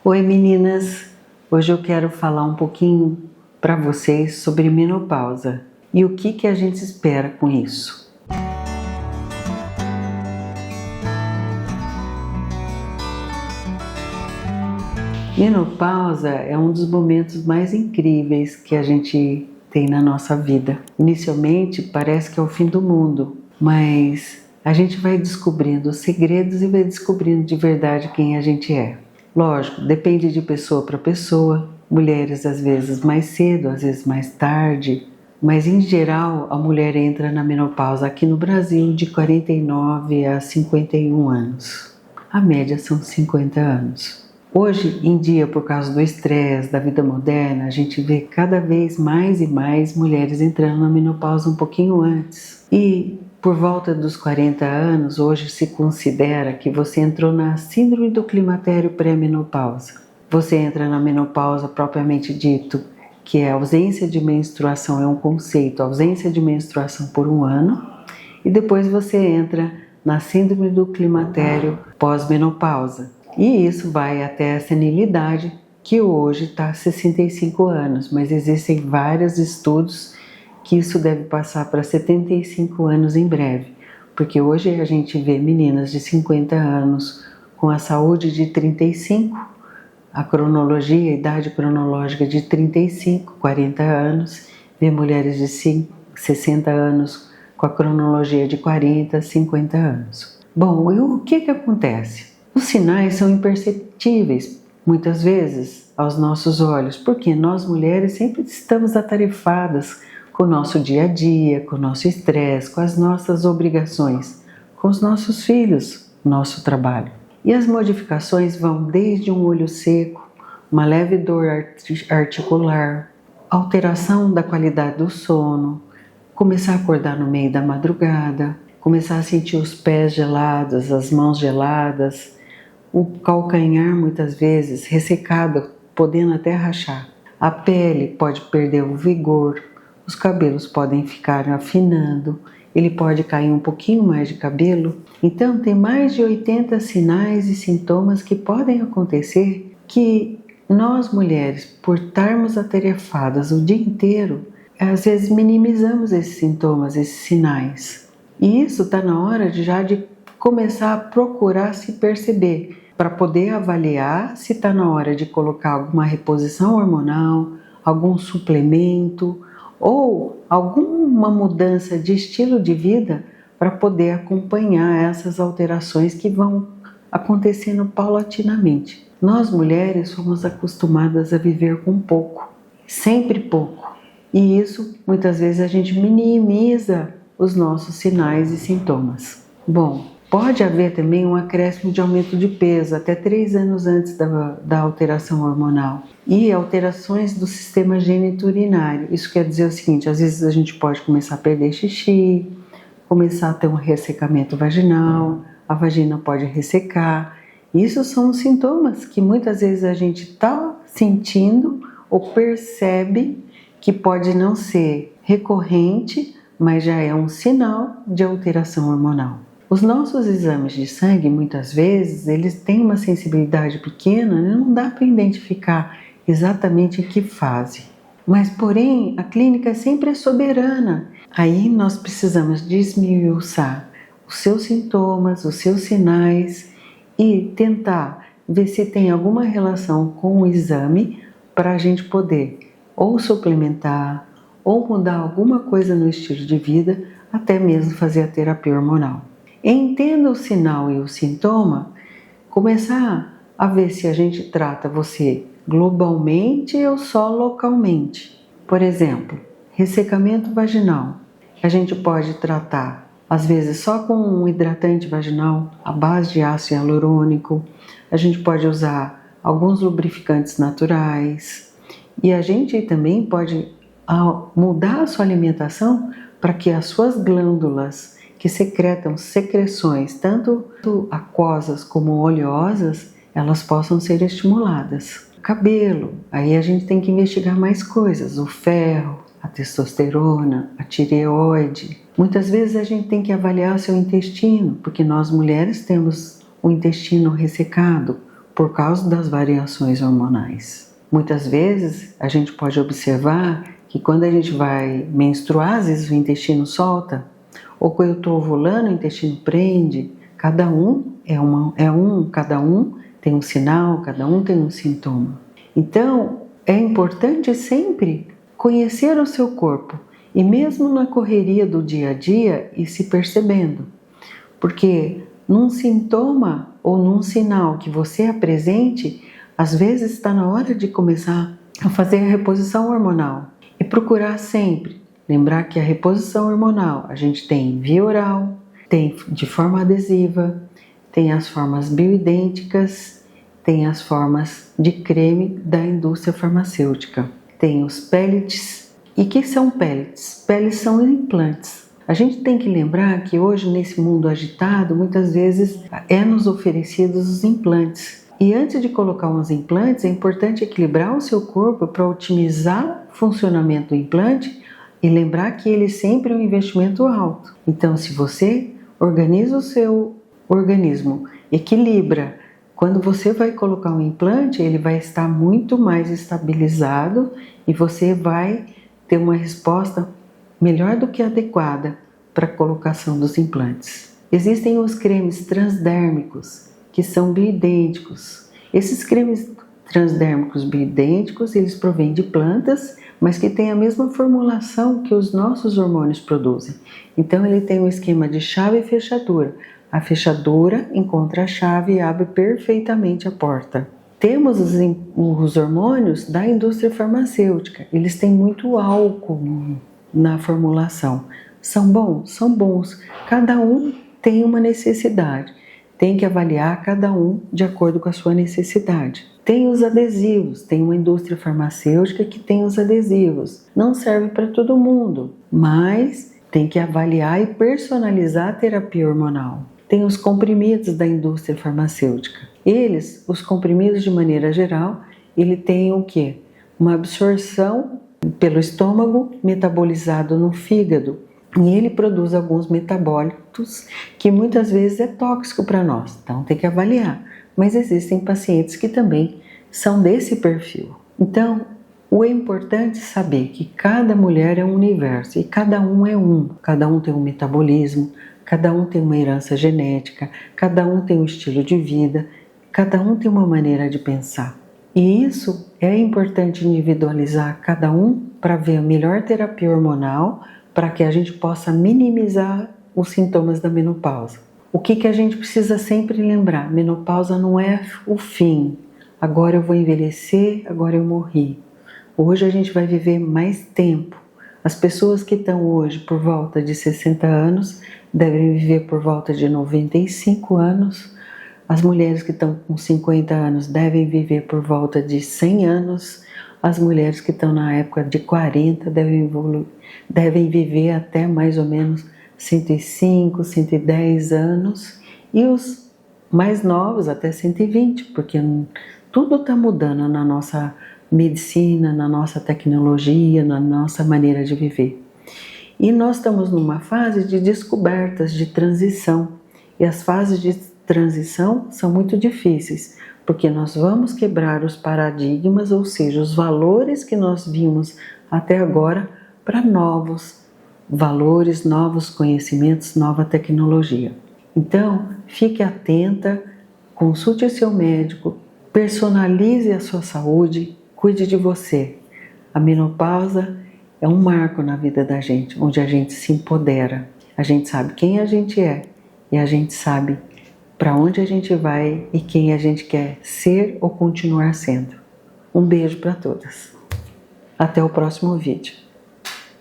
Oi meninas, hoje eu quero falar um pouquinho para vocês sobre menopausa e o que a gente espera com isso. Menopausa é um dos momentos mais incríveis que a gente tem na nossa vida. Inicialmente parece que é o fim do mundo, mas a gente vai descobrindo os segredos e vai descobrindo de verdade quem a gente é. Lógico, depende de pessoa para pessoa, mulheres às vezes mais cedo, às vezes mais tarde, mas em geral a mulher entra na menopausa aqui no Brasil de 49 a 51 anos. A média são 50 anos. Hoje em dia, por causa do estresse, da vida moderna, a gente vê cada vez mais e mais mulheres entrando na menopausa um pouquinho antes. E por volta dos 40 anos, hoje se considera que você entrou na síndrome do climatério pré-menopausa. Você entra na menopausa propriamente dito, que é a ausência de menstruação, é um conceito, ausência de menstruação por um ano, e depois você entra na síndrome do climatério pós-menopausa. E isso vai até a senilidade, que hoje está 65 anos, mas existem vários estudos que isso deve passar para 75 anos em breve, porque hoje a gente vê meninas de 50 anos com a saúde de 35, a cronologia, a idade cronológica de 35, 40 anos, vê mulheres de 60 anos com a cronologia de 40, 50 anos. Bom, e o que acontece? Os sinais são imperceptíveis, muitas vezes, aos nossos olhos, porque nós mulheres sempre estamos atarefadas com o nosso dia a dia, com o nosso estresse, com as nossas obrigações, com os nossos filhos, nosso trabalho. E as modificações vão desde um olho seco, uma leve dor articular, alteração da qualidade do sono, começar a acordar no meio da madrugada, começar a sentir os pés gelados, as mãos geladas, o calcanhar muitas vezes ressecado, podendo até rachar. A pele pode perder o vigor, os cabelos podem ficar afinando, ele pode cair um pouquinho mais de cabelo. Então tem mais de 80 sinais e sintomas que podem acontecer que nós mulheres, por estarmos atarefadas o dia inteiro, às vezes minimizamos esses sintomas, esses sinais. E isso está na hora de começar a procurar se perceber, para poder avaliar se está na hora de colocar alguma reposição hormonal, algum suplemento ou alguma mudança de estilo de vida para poder acompanhar essas alterações que vão acontecendo paulatinamente. Nós mulheres somos acostumadas a viver com pouco, sempre pouco, e isso muitas vezes a gente minimiza os nossos sinais e sintomas. Bom, pode haver também um acréscimo de aumento de peso até 3 anos antes da alteração hormonal e alterações do sistema geniturinário. Isso quer dizer o seguinte, às vezes a gente pode começar a perder xixi, começar a ter um ressecamento vaginal, a vagina pode ressecar. Isso são sintomas que muitas vezes a gente está sentindo ou percebe que pode não ser recorrente, mas já é um sinal de alteração hormonal. Os nossos exames de sangue, muitas vezes, eles têm uma sensibilidade pequena, não dá para identificar exatamente em que fase. Mas, porém, a clínica sempre é soberana. Aí nós precisamos desmiuçar os seus sintomas, os seus sinais e tentar ver se tem alguma relação com o exame para a gente poder ou suplementar, ou mudar alguma coisa no estilo de vida, até mesmo fazer a terapia hormonal. Entenda o sinal e o sintoma, começar a ver se a gente trata você globalmente ou só localmente. Por exemplo, ressecamento vaginal. A gente pode tratar, às vezes, só com um hidratante vaginal à base de ácido hialurônico. A gente pode usar alguns lubrificantes naturais. E a gente também pode mudar a sua alimentação para que as suas glândulas que secretam secreções, tanto aquosas como oleosas, elas possam ser estimuladas. Cabelo, aí a gente tem que investigar mais coisas, o ferro, a testosterona, a tireoide. Muitas vezes a gente tem que avaliar o seu intestino, porque nós mulheres temos o intestino ressecado por causa das variações hormonais. Muitas vezes a gente pode observar que quando a gente vai menstruar, às vezes o intestino solta, ou quando eu estou ovulando, o intestino prende. Cada um cada um tem um sinal, cada um tem um sintoma. Então, é importante sempre conhecer o seu corpo e mesmo na correria do dia a dia ir se percebendo. Porque num sintoma ou num sinal que você apresente, às vezes está na hora de começar a fazer a reposição hormonal e procurar sempre lembrar que a reposição hormonal a gente tem via oral, tem de forma adesiva, tem as formas bioidênticas, tem as formas de creme da indústria farmacêutica, tem os pellets. E o que são pellets? Pellets são implantes. A gente tem que lembrar que hoje, nesse mundo agitado, muitas vezes nos oferecidos os implantes. E antes de colocar uns implantes, é importante equilibrar o seu corpo para otimizar o funcionamento do implante e lembrar que ele sempre é um investimento alto. Então, se você organiza o seu organismo, equilibra, quando você vai colocar um implante, ele vai estar muito mais estabilizado e você vai ter uma resposta melhor do que adequada para a colocação dos implantes. Existem os cremes transdérmicos, que são bioidênticos. Esses cremes transdérmicos bioidênticos, eles provêm de plantas, mas que têm a mesma formulação que os nossos hormônios produzem. Então ele tem um esquema de chave e fechadura. A fechadura encontra a chave e abre perfeitamente a porta. Temos os hormônios da indústria farmacêutica. Eles têm muito álcool na formulação. São bons? São bons. Cada um tem uma necessidade. Tem que avaliar cada um de acordo com a sua necessidade. Tem os adesivos. Tem uma indústria farmacêutica que tem os adesivos. Não serve para todo mundo, mas tem que avaliar e personalizar a terapia hormonal. Tem os comprimidos da indústria farmacêutica. Os comprimidos de maneira geral, ele tem o quê? Uma absorção pelo estômago, metabolizado no fígado. E ele produz alguns metabólitos que muitas vezes é tóxico para nós. Então tem que avaliar. Mas existem pacientes que também são desse perfil. Então, o importante é saber que cada mulher é um universo e cada um é um. Cada um tem um metabolismo, cada um tem uma herança genética, cada um tem um estilo de vida, cada um tem uma maneira de pensar. E isso é importante individualizar cada um para ver a melhor terapia hormonal para que a gente possa minimizar os sintomas da menopausa. O que a gente precisa sempre lembrar? Menopausa não é o fim. Agora eu vou envelhecer, agora eu morri. Hoje a gente vai viver mais tempo. As pessoas que estão hoje por volta de 60 anos devem viver por volta de 95 anos. As mulheres que estão com 50 anos devem viver por volta de 100 anos. As mulheres que estão na época de 40 devem viver até mais ou menos 105, 110 anos. E os mais novos até 120, porque tudo está mudando na nossa medicina, na nossa tecnologia, na nossa maneira de viver. E nós estamos numa fase de descobertas, de transição. E as fases de transição são muito difíceis, porque nós vamos quebrar os paradigmas, ou seja, os valores que nós vimos até agora para novos valores, novos conhecimentos, nova tecnologia. Então, fique atenta, consulte o seu médico, personalize a sua saúde, cuide de você. A menopausa é um marco na vida da gente, onde a gente se empodera. A gente sabe quem a gente é e a gente sabe para onde a gente vai e quem a gente quer ser ou continuar sendo. Um beijo para todas. Até o próximo vídeo.